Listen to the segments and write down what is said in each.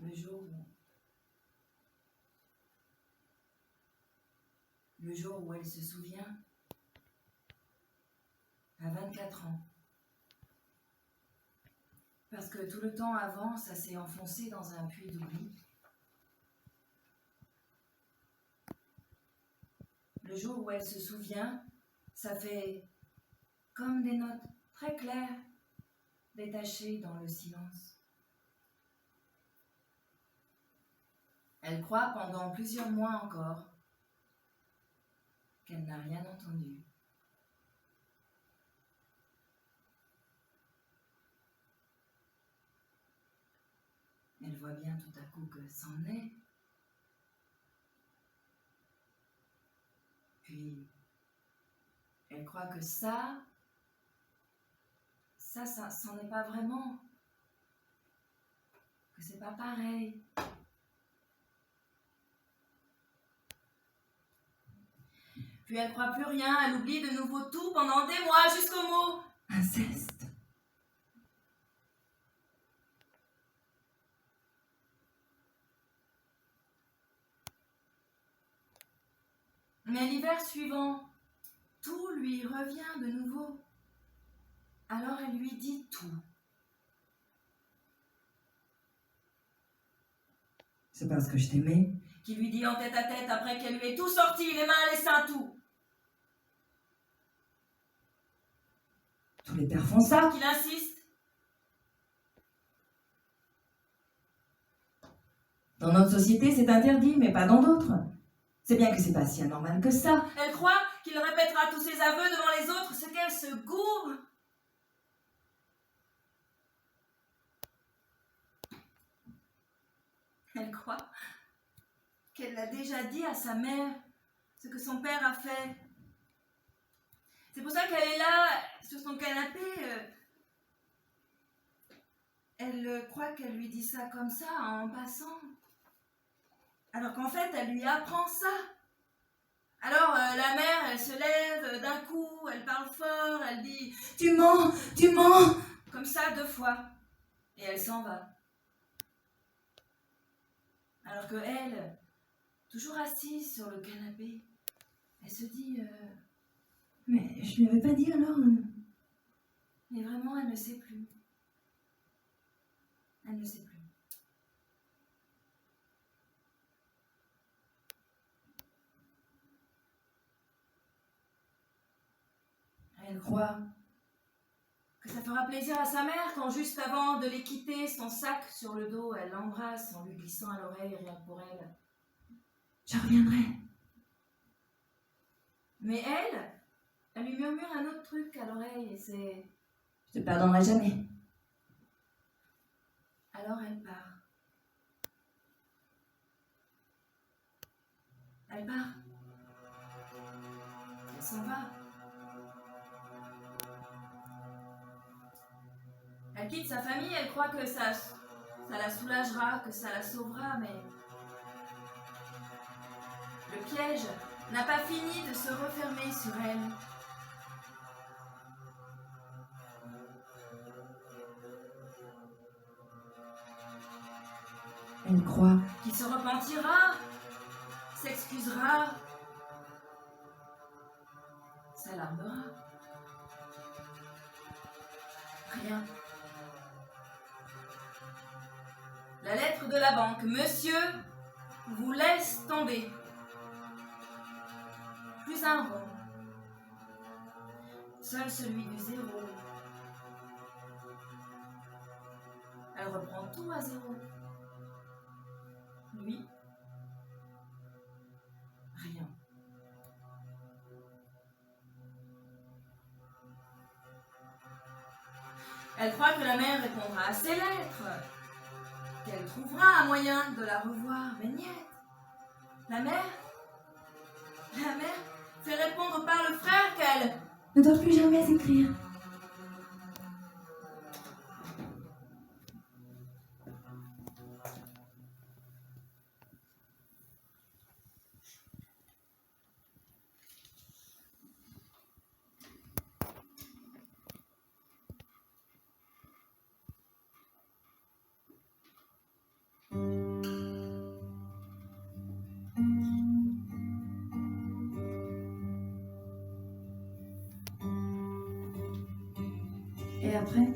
le jour où elle se souvient, à 24 ans. Parce que tout le temps avant, ça s'est enfoncé dans un puits d'oubli. Le jour où elle se souvient, ça fait comme des notes très claires, détachées dans le silence. Elle croit pendant plusieurs mois encore qu'elle n'a rien entendu. Elle voit bien tout à coup que c'en est. Puis, elle croit que ça, c'en est pas vraiment. Que c'est pas pareil. Puis elle croit plus rien, elle oublie de nouveau tout pendant des mois jusqu'au mot inceste. Mais l'hiver suivant, tout lui revient de nouveau. Alors elle lui dit tout. C'est parce que je t'aimais. Qui lui dit en tête à tête après qu'elle lui ait tout sorti, les mains, les seins, tout. Tous les pères font ça. Qu'il insiste. Dans notre société, c'est interdit, mais pas dans d'autres. C'est bien que c'est pas si anormal que ça. Elle croit qu'il répétera tous ses aveux devant les autres, c'est qu'elle se gourre. Elle croit qu'elle l'a déjà dit à sa mère, ce que son père a fait. C'est pour ça qu'elle est là, sur son canapé. Elle croit qu'elle lui dit ça comme ça, en passant. Alors qu'en fait, elle lui apprend ça. Alors, la mère, elle se lève d'un coup, elle parle fort, elle dit « Tu mens, tu mens !» Comme ça 2 fois. Et elle s'en va. Alors que elle, toujours assise sur le canapé, elle se dit Mais je lui avais pas dit alors. Mais vraiment, elle ne sait plus. Elle ne sait plus. Elle croit que ça fera plaisir à sa mère quand, juste avant de les quitter, son sac sur le dos, elle l'embrasse en lui glissant à l'oreille, rien que pour elle. Je reviendrai. Mais elle lui murmure un autre truc à l'oreille et c'est... Je te pardonnerai jamais. Alors elle part. Elle part. Elle s'en va. Elle quitte sa famille, elle croit que ça la soulagera, que ça la sauvera, mais... Le piège n'a pas fini de se refermer sur elle. Elle croit qu'il se repentira, s'excusera, s'alarmera. Rien. La lettre de la banque. Monsieur vous laisse tomber. Plus un rond. Seul celui du 0. Elle reprend tout à 0. Lui, rien. Elle croit que la mère répondra à ses lettres, qu'elle trouvera un moyen de la revoir, mais niet. La mère fait répondre par le frère qu'elle ne doit plus jamais écrire. après?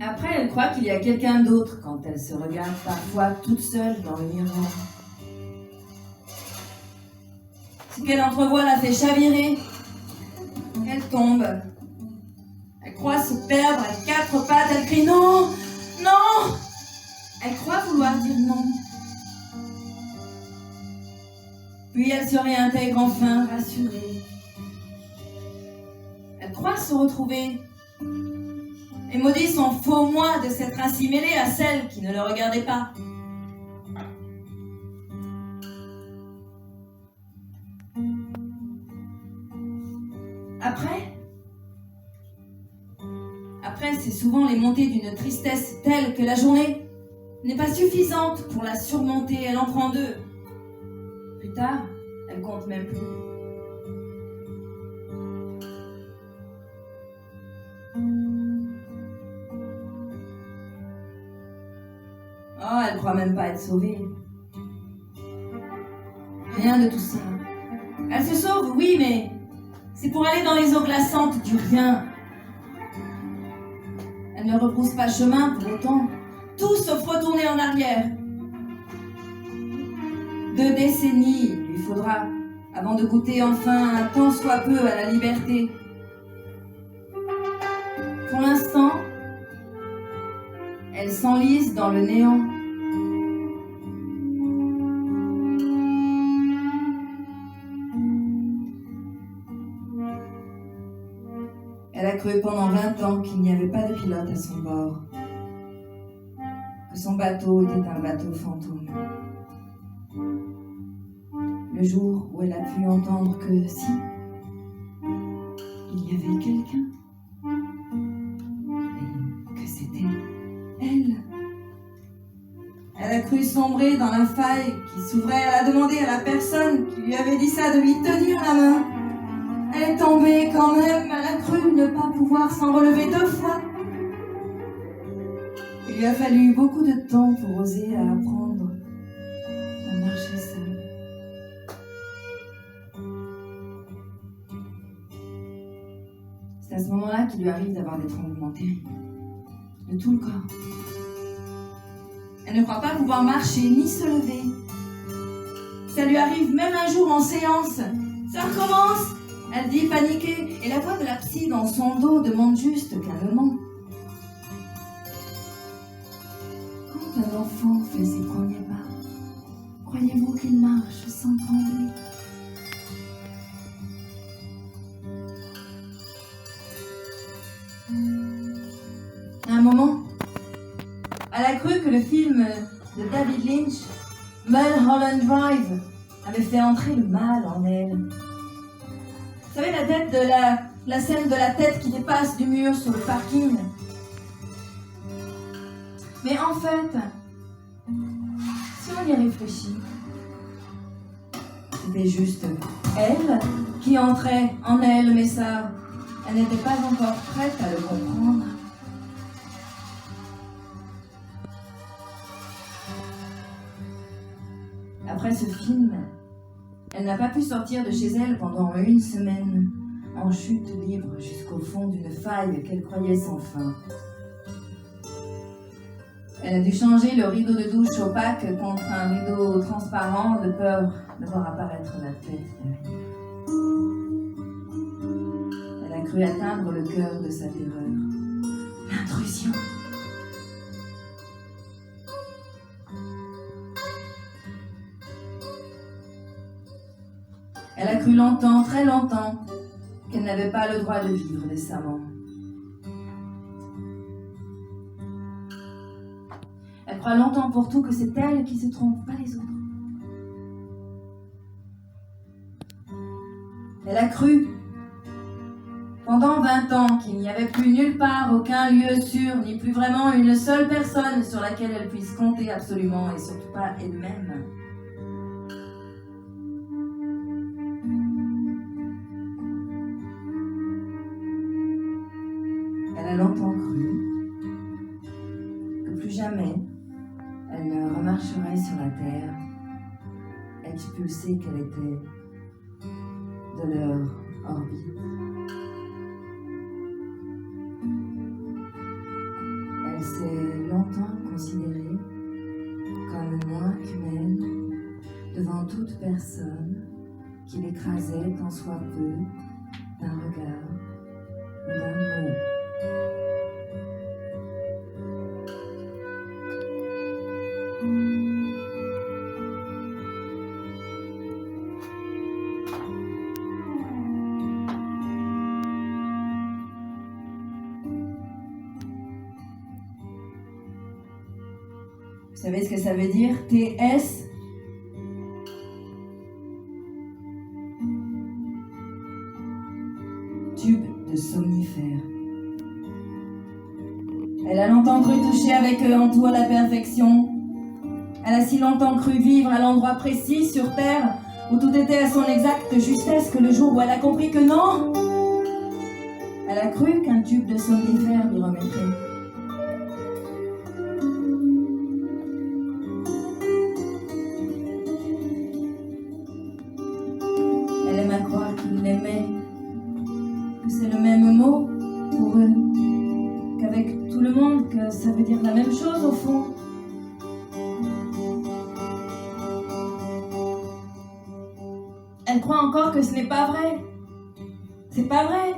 Après, elle croit qu'il y a quelqu'un d'autre quand elle se regarde parfois toute seule dans le miroir. Ce qu'elle entrevoit la fait chavirer. Elle tombe. Elle croit se perdre à quatre pattes. Elle crie non, non. Elle croit vouloir dire non. Puis elle se réintègre enfin, rassurée. Elle croit se retrouver et maudit son faux moi de s'être ainsi mêlé à celle qui ne le regardait pas. Après, c'est souvent les montées d'une tristesse telle que la journée n'est pas suffisante pour la surmonter. Elle en prend deux. Plus tard, elle compte même plus. Oh, elle croit même pas être sauvée. Rien de tout ça. Elle se sauve, oui, mais c'est pour aller dans les eaux glaçantes du rien. Elle ne rebrousse pas chemin pour autant. Tout sauf retourner en arrière. 2 décennies lui faudra avant de goûter enfin un tant soit peu à la liberté. Pour l'instant, elle s'enlise dans le néant. Elle a cru pendant 20 ans qu'il n'y avait pas de pilote à son bord, que son bateau était un bateau fantôme. Le jour où elle a pu entendre que si, il y avait quelqu'un, et que c'était elle. Elle a cru sombrer dans la faille qui s'ouvrait. Elle a demandé à la personne qui lui avait dit ça de lui tenir la main. Elle est tombée quand même, elle a cru ne pas pouvoir s'en relever 2 fois. Il lui a fallu beaucoup de temps pour oser apprendre à marcher seule. C'est à ce moment-là qu'il lui arrive d'avoir des tremblements terribles, de tout le corps. Elle ne croit pas pouvoir marcher ni se lever. Ça lui arrive même un jour en séance. Ça recommence! Elle dit paniquée, et la voix de la psy dans son dos demande juste calmement. Quand un enfant fait ses premiers pas, croyez-vous qu'il marche sans trembler? À un moment, elle a cru que le film de David Lynch, Mulholland Drive, avait fait entrer le mal en elle. Vous savez, la scène de la tête qui dépasse du mur sur le parking. Mais en fait, si on y réfléchit, c'était juste elle qui entrait en elle, mais ça, elle n'était pas encore prête à le comprendre. Après ce film, elle n'a pas pu sortir de chez elle pendant 1 semaine, en chute libre jusqu'au fond d'une faille qu'elle croyait sans fin. Elle a dû changer le rideau de douche opaque contre un rideau transparent de peur de voir apparaître la tête derrière. Elle a cru atteindre le cœur de sa terreur. L'intrusion. Elle a cru longtemps, très longtemps, qu'elle n'avait pas le droit de vivre décemment. Elle croit longtemps pour tout que c'est elle qui se trompe, pas les autres. Elle a cru, pendant 20 ans, qu'il n'y avait plus nulle part, aucun lieu sûr, ni plus vraiment une seule personne sur laquelle elle puisse compter absolument, et surtout pas elle-même. Elle a longtemps cru elle ne remarcherait sur la terre, expulsée qu'elle était de leur orbite. Elle s'est longtemps considérée comme moins qu'humaine devant toute personne qui l'écrasait tant soit peu d'un regard ou d'un mot. Vous savez ce que ça veut dire, TS? Tube de somnifère. Elle a longtemps cru toucher avec eux en tout à la perfection. Elle a si longtemps cru vivre à l'endroit précis sur Terre où tout était à son exacte justesse que le jour où elle a compris que non, elle a cru qu'un tube de somnifère lui remettrait. Elle aime à croire qu'il l'aimait, que c'est le même mot pour eux, qu'avec tout le monde, que ça veut dire la même chose au fond. Elle croit encore que ce n'est pas vrai. C'est pas vrai.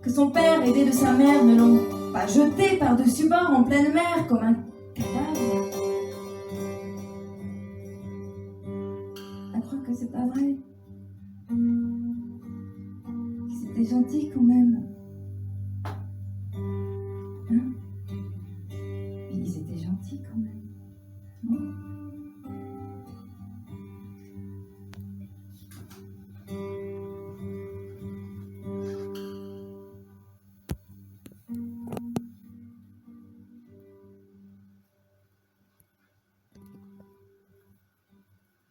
Que son père, aidé de sa mère, ne l'ont pas jeté par-dessus bord en pleine mer comme un cadavre. Elle croit que c'est pas vrai. C'était gentil quand même.